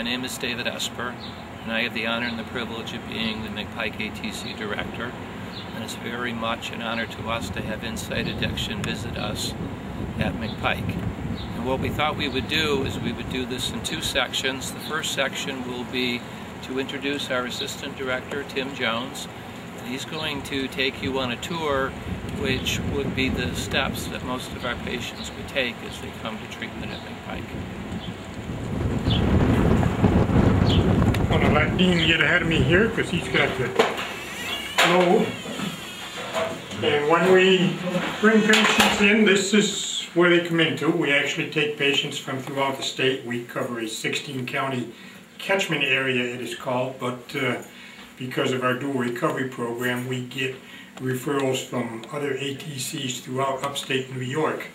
My name is David Esper, and I have the honor and the privilege of being the McPike ATC Director. And it's very much an honor to us to have Insight Addiction visit us at McPike. And what we thought we would do is we would do this in two sections. The first section will be to introduce our Assistant Director, Tim Jones. And he's going to take you on a tour which would be the steps that most of our patients would take as they come to treatment at McPike. I'm going to let Dean get ahead of me here because he's got the load. And when we bring patients in, this is where they come into. We actually take patients from throughout the state. We cover a 16-county catchment area, it is called, but because of our dual recovery program, we get referrals from other ATCs throughout upstate New York.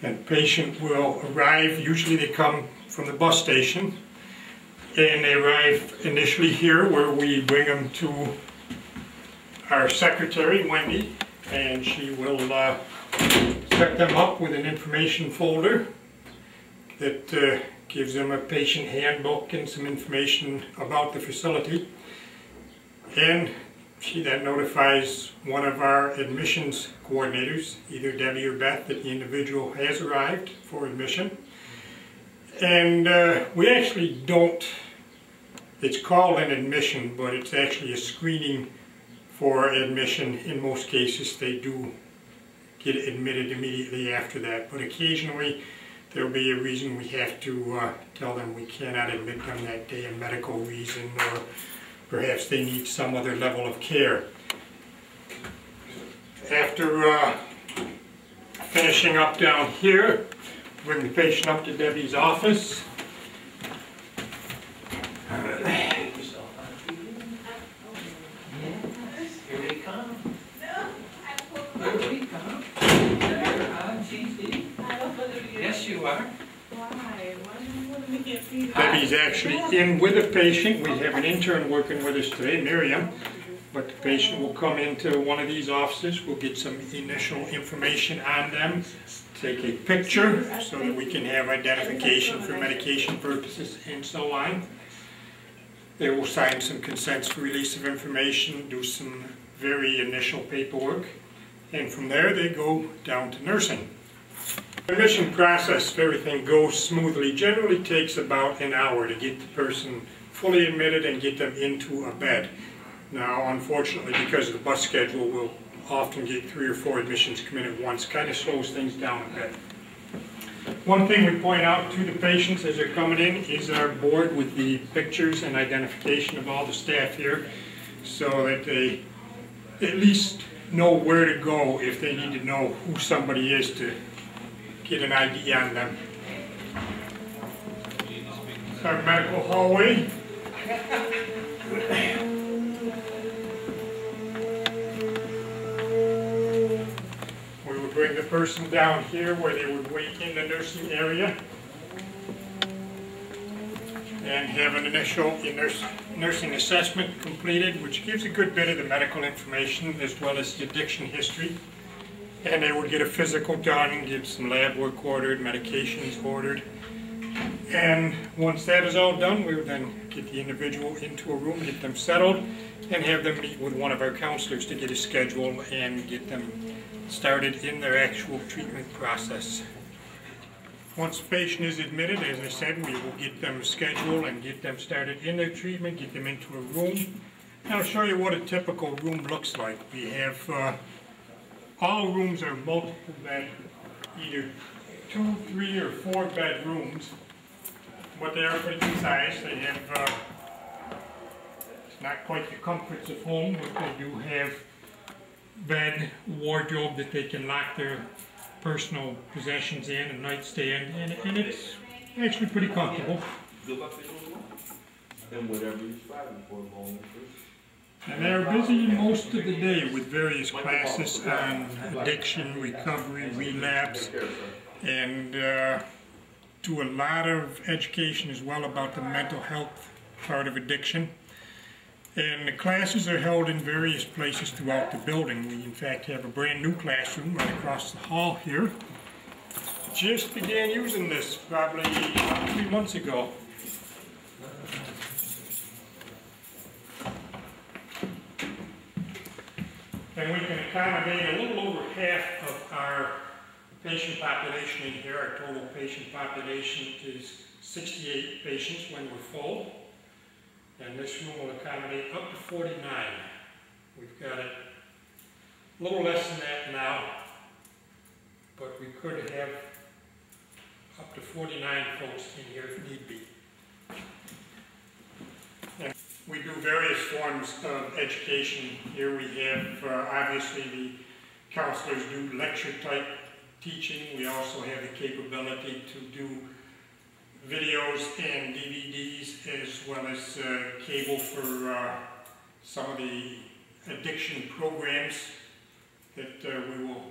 And the patient will arrive, usually they come from the bus station, and they arrive initially here where we bring them to our secretary, Wendy, and she will set them up with an information folder that gives them a patient handbook and some information about the facility. And she then notifies one of our admissions coordinators, either Debbie or Beth, that the individual has arrived for admission. And we actually don't, it's called an admission, but it's actually a screening for admission. In most cases they do get admitted immediately after that, but occasionally there will be a reason we have to tell them we cannot admit them that day, a medical reason, or perhaps they need some other level of care. After finishing up down here, bring the patient up to Debbie's office. Here we come. Here we come. Yes, you are. Debbie's actually in with the patient. We have an intern working with us today, Miriam, but the patient will come into one of these offices. We'll get some initial information on them, take a picture so that we can have identification for medication purposes and so on. They will sign some consents for release of information, do some very initial paperwork, and from there they go down to nursing. The admission process, if everything goes smoothly, generally takes about an hour to get the person fully admitted and get them into a bed. Now, unfortunately, because of the bus schedule, we'll often get 3 or 4 admissions come in at once. Kind of slows things down a bit. One thing we point out to the patients as they're coming in is our board with the pictures and identification of all the staff here, so that they at least know where to go if they need to know who somebody is to get an ID on them. It's our medical hallway. We would bring the person down here where they would wait in the nursing area and have an initial nursing assessment completed, which gives a good bit of the medical information as well as the addiction history. And they would get a physical done, get some lab work ordered, medications ordered. And once that is all done, we would then get the individual into a room, get them settled, and have them meet with one of our counselors to get a schedule and get them started in their actual treatment process. Once the patient is admitted, as I said, we will get them scheduled and get them started in their treatment, get them into a room. And I'll show you what a typical room looks like. We have all rooms are multiple bed, either 2, 3, or 4 bed rooms, but they are pretty good size. They have, it's not quite the comforts of home, but they do have bed, wardrobe that they can lock their personal possessions in, a nightstand, and it's actually pretty comfortable. And they're busy most of the day with various classes on addiction, recovery, relapse, and do a lot of education as well about the mental health part of addiction. And the classes are held in various places throughout the building. We in fact have a brand new classroom right across the hall here. Just began using this probably 3 months ago. And we can accommodate a little over half of our patient population in here. Our total patient population is 68 patients when we're full. And this room will accommodate up to 49. We've got it a little less than that now, but we could have up to 49 folks in here if need be. And we do various forms of education. Here we have, obviously, the counselors do lecture type teaching. We also have the capability to do videos and DVDs, as well as cable for some of the addiction programs that we will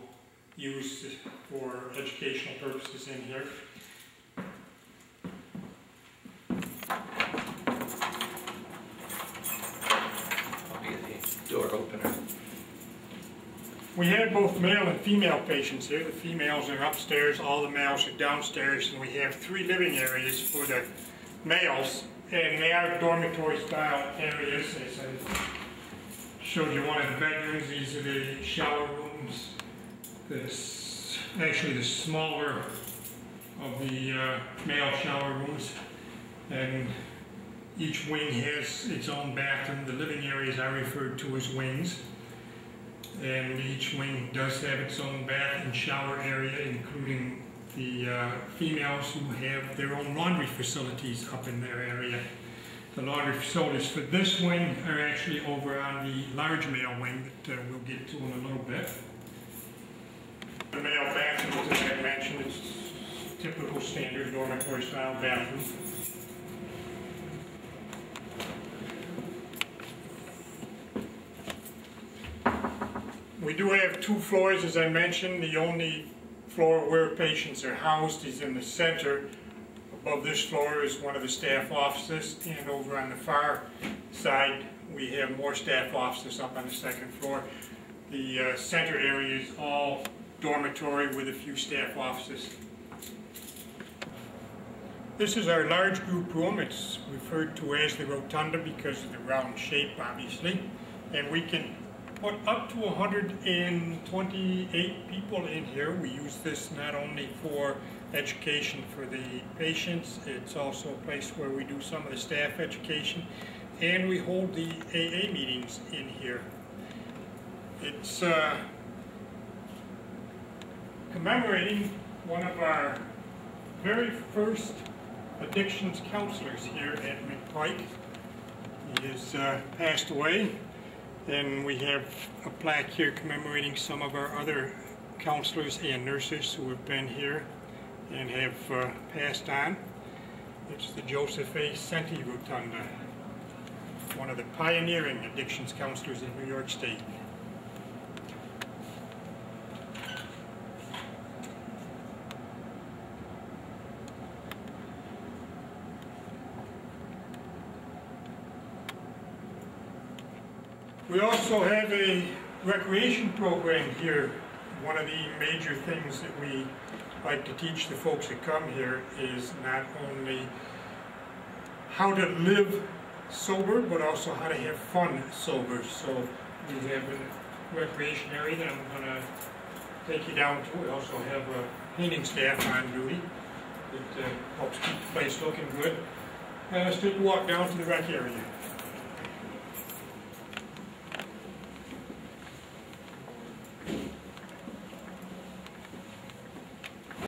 use for educational purposes in here. I'll be the door opener. We have both male and female patients here. The females are upstairs, all the males are downstairs, and we have 3 living areas for the males, and they are dormitory style areas. As I showed you one of the bedrooms, these are the shower rooms. Actually the smaller of the male shower rooms, and each wing has its own bathroom. The living areas are referred to as wings. And each wing does have its own bath and shower area, including the females who have their own laundry facilities up in their area. The laundry facilities for this wing are actually over on the large male wing that we'll get to in a little bit. The male bathrooms, as I mentioned, it's typical standard dormitory style bathroom. We do have 2 floors, as I mentioned. The only floor where patients are housed is in the center. Above this floor is one of the staff offices, and over on the far side we have more staff offices up on the 2nd floor. The center area is all dormitory with a few staff offices. This is our large group room. It's referred to as the rotunda because of the round shape, obviously, and we can put up to 128 people in here. We use this not only for education for the patients, it's also a place where we do some of the staff education, and we hold the AA meetings in here. It's commemorating one of our very first addictions counselors here at McPike. He has passed away. And we have a plaque here commemorating some of our other counselors and nurses who have been here and have passed on. It's the Joseph A. Senti Rotunda, one of the pioneering addictions counselors in New York State. We also have a recreation program here. One of the major things that we like to teach the folks that come here is not only how to live sober, but also how to have fun sober. So we have a recreation area that I'm going to take you down to. We also have a painting staff on duty that helps keep the place looking good. Let's take a walk down to the rec area.